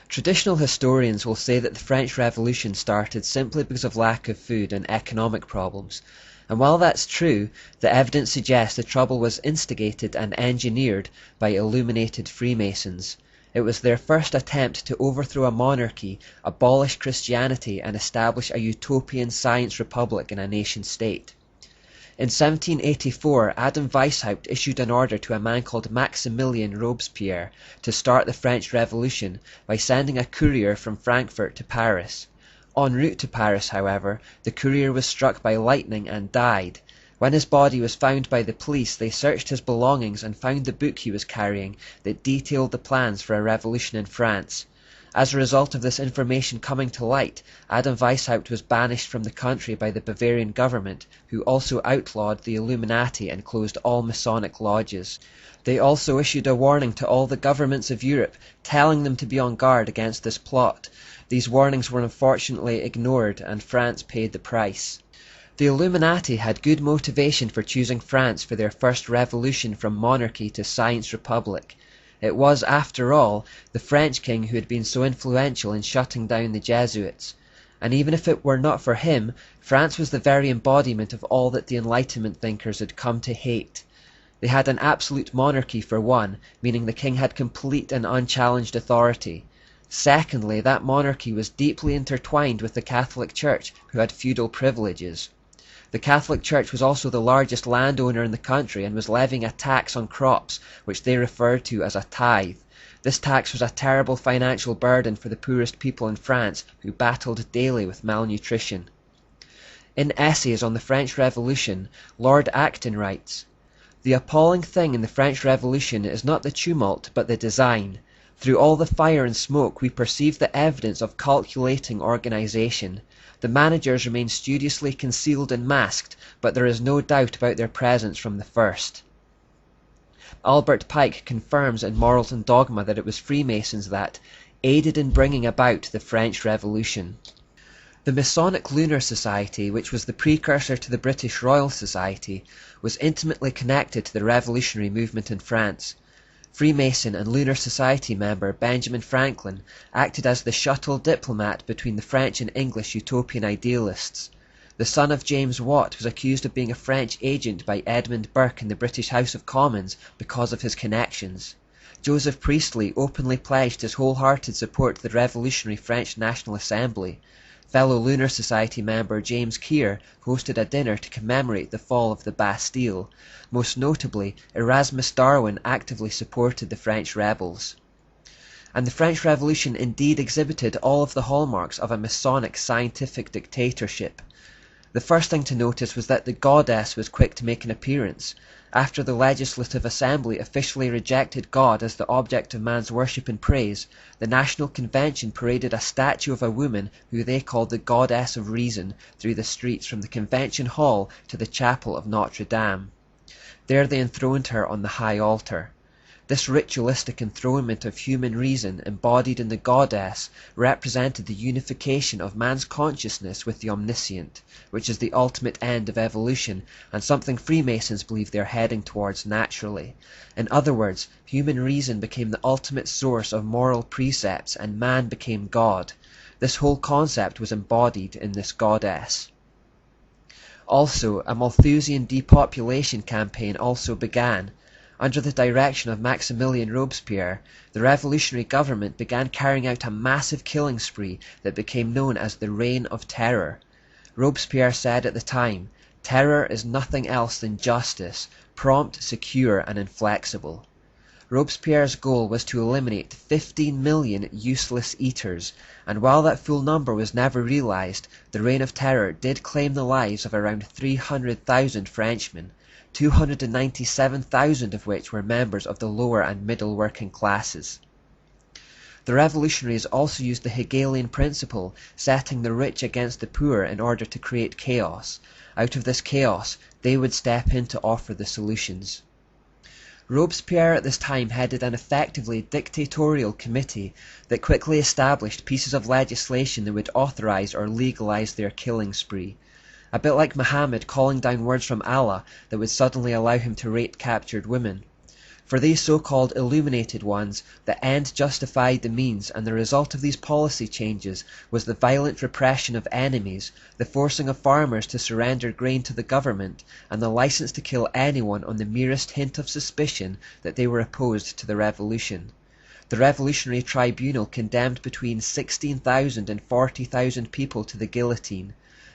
Traditional historians will say that the French Revolution started simply because of lack of food and economic problems, and while that's true, the evidence suggests the trouble was instigated and engineered by illuminated Freemasons. It was their first attempt to overthrow a monarchy, abolish Christianity, and establish a utopian science republic in a nation-state. In 1784, Adam Weishaupt issued an order to a man called Maximilien Robespierre to start the French Revolution by sending a courier from Frankfurt to Paris. En route to Paris, however, the courier was struck by lightning and died. When his body was found by the police, they searched his belongings and found the book he was carrying that detailed the plans for a revolution in France. As a result of this information coming to light, Adam Weishaupt was banished from the country by the Bavarian government, who also outlawed the Illuminati and closed all Masonic lodges. They also issued a warning to all the governments of Europe, telling them to be on guard against this plot. These warnings were unfortunately ignored, and France paid the price. The Illuminati had good motivation for choosing France for their first revolution from monarchy to science republic. It was, after all, the French king who had been so influential in shutting down the Jesuits. And even if it were not for him, France was the very embodiment of all that the Enlightenment thinkers had come to hate. They had an absolute monarchy for one, meaning the king had complete and unchallenged authority. Secondly, that monarchy was deeply intertwined with the Catholic Church, who had feudal privileges. The Catholic Church was also the largest landowner in the country and was levying a tax on crops, which they referred to as a tithe. This tax was a terrible financial burden for the poorest people in France, who battled daily with malnutrition. In Essays on the French Revolution, Lord Acton writes, "The appalling thing in the French Revolution is not the tumult, but the design. Through all the fire and smoke we perceive the evidence of calculating organization. The managers remain studiously concealed and masked, but there is no doubt about their presence from the first." Albert Pike confirms in Morals and Dogma that it was Freemasons that aided in bringing about the French Revolution. The Masonic Lunar Society, which was the precursor to the British Royal Society, was intimately connected to the revolutionary movement in France. Freemason and Lunar Society member Benjamin Franklin acted as the shuttle diplomat between the French and English utopian idealists. The son of James Watt was accused of being a French agent by Edmund Burke in the British House of Commons because of his connections. Joseph Priestley openly pledged his wholehearted support to the revolutionary French National Assembly. Fellow Lunar Society member James Keir hosted a dinner to commemorate the fall of the Bastille. Most notably, Erasmus Darwin actively supported the French rebels. And the French Revolution indeed exhibited all of the hallmarks of a Masonic scientific dictatorship. The first thing to notice was that the goddess was quick to make an appearance. After the Legislative Assembly officially rejected God as the object of man's worship and praise, the National Convention paraded a statue of a woman who they called the Goddess of Reason through the streets from the Convention Hall to the chapel of Notre Dame. There they enthroned her on the high altar. This ritualistic enthronement of human reason embodied in the goddess represented the unification of man's consciousness with the omniscient, which is the ultimate end of evolution and something Freemasons believe they are heading towards naturally. In other words, human reason became the ultimate source of moral precepts and man became God. This whole concept was embodied in this goddess. Also, a Malthusian depopulation campaign also began. Under the direction of Maximilien Robespierre, the revolutionary government began carrying out a massive killing spree that became known as the Reign of Terror. Robespierre said at the time, "Terror is nothing else than justice, prompt, secure, and inflexible." Robespierre's goal was to eliminate 15 million useless eaters, and while that full number was never realized, the Reign of Terror did claim the lives of around 300,000 Frenchmen. 297,000 of which were members of the lower and middle working classes. The revolutionaries also used the Hegelian principle, setting the rich against the poor in order to create chaos. Out of this chaos, they would step in to offer the solutions. Robespierre at this time headed an effectively dictatorial committee that quickly established pieces of legislation that would authorize or legalize their killing spree. A bit like Muhammad calling down words from Allah that would suddenly allow him to rape captured women. For these so-called illuminated ones, the end justified the means, and the result of these policy changes was the violent repression of enemies, the forcing of farmers to surrender grain to the government, and the license to kill anyone on the merest hint of suspicion that they were opposed to the revolution. The Revolutionary Tribunal condemned between 16,000 and 40,000 people to the guillotine.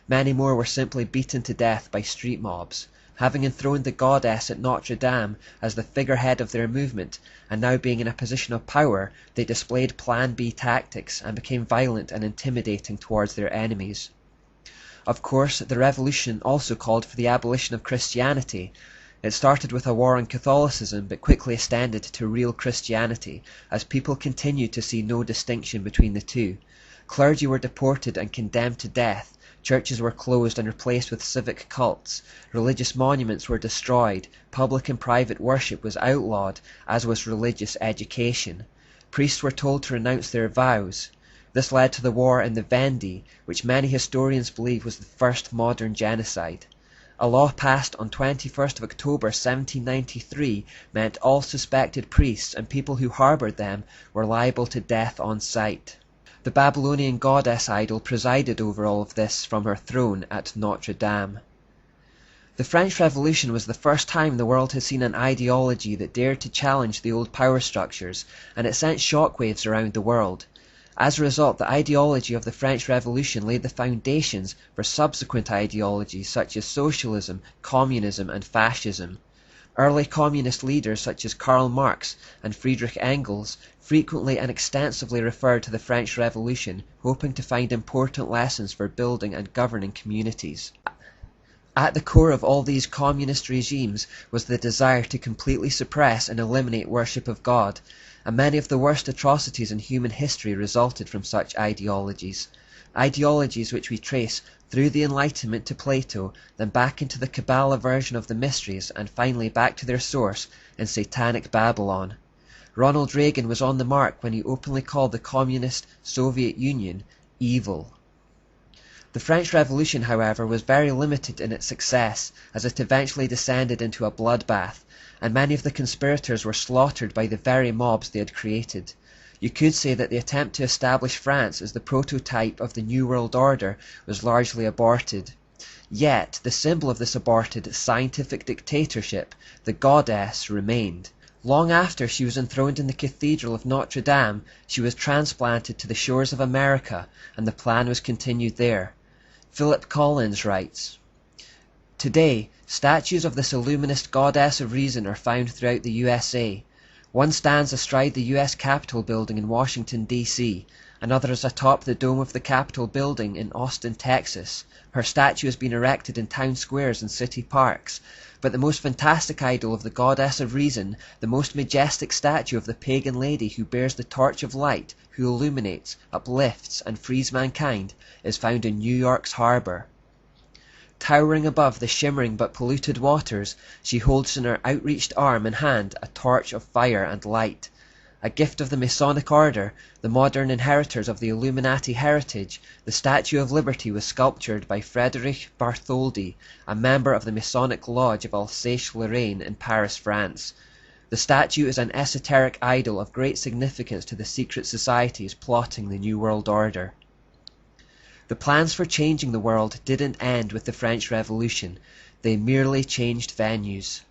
Many more were simply beaten to death by street mobs. Having enthroned the goddess at Notre Dame as the figurehead of their movement, and now being in a position of power, they displayed Plan B tactics and became violent and intimidating towards their enemies. Of course, the revolution also called for the abolition of Christianity. It started with a war on Catholicism, but quickly extended to real Christianity, as people continued to see no distinction between the two. Clergy were deported and condemned to death. Churches were closed and replaced with civic cults. Religious monuments were destroyed. Public and private worship was outlawed, as was religious education. Priests were told to renounce their vows. This led to the war in the Vendee, which many historians believe was the first modern genocide. A law passed on 21st of October 1793 meant all suspected priests and people who harboured them were liable to death on sight. The Babylonian goddess idol presided over all of this from her throne at Notre Dame. The French Revolution was the first time the world had seen an ideology that dared to challenge the old power structures, and it sent shockwaves around the world. As a result, the ideology of the French Revolution laid the foundations for subsequent ideologies such as socialism, communism, and fascism. Early communist leaders such as Karl Marx and Friedrich Engels frequently and extensively referred to the French Revolution, hoping to find important lessons for building and governing communities. At the core of all these communist regimes was the desire to completely suppress and eliminate worship of God, and many of the worst atrocities in human history resulted from such ideologies. Ideologies which we trace through the Enlightenment to Plato, then back into the Kabbalah version of the Mysteries, and finally back to their source in Satanic Babylon. Ronald Reagan was on the mark when he openly called the communist Soviet Union evil. The French Revolution, however, was very limited in its success, as it eventually descended into a bloodbath, and many of the conspirators were slaughtered by the very mobs they had created. You could say that the attempt to establish France as the prototype of the New World Order was largely aborted. Yet, the symbol of this aborted scientific dictatorship, the goddess, remained. Long after she was enthroned in the Cathedral of Notre Dame, she was transplanted to the shores of America, and the plan was continued there. Philip Collins writes, "Today, statues of this illuminist goddess of reason are found throughout the USA. One stands astride the U.S. Capitol building in Washington, D.C. Another is atop the dome of the Capitol building in Austin, Texas. Her statue has been erected in town squares and city parks. But the most fantastic idol of the goddess of reason, the most majestic statue of the pagan lady who bears the torch of light, who illuminates, uplifts, and frees mankind, is found in New York's harbor. Towering above the shimmering but polluted waters, she holds in her outreached arm and hand a torch of fire and light. A gift of the Masonic Order, the modern inheritors of the Illuminati heritage, the Statue of Liberty was sculptured by Frédéric Bartholdi, a member of the Masonic Lodge of Alsace-Lorraine in Paris, France. The statue is an esoteric idol of great significance to the secret societies plotting the New World Order. The plans for changing the world didn't end with the French Revolution. They merely changed venues.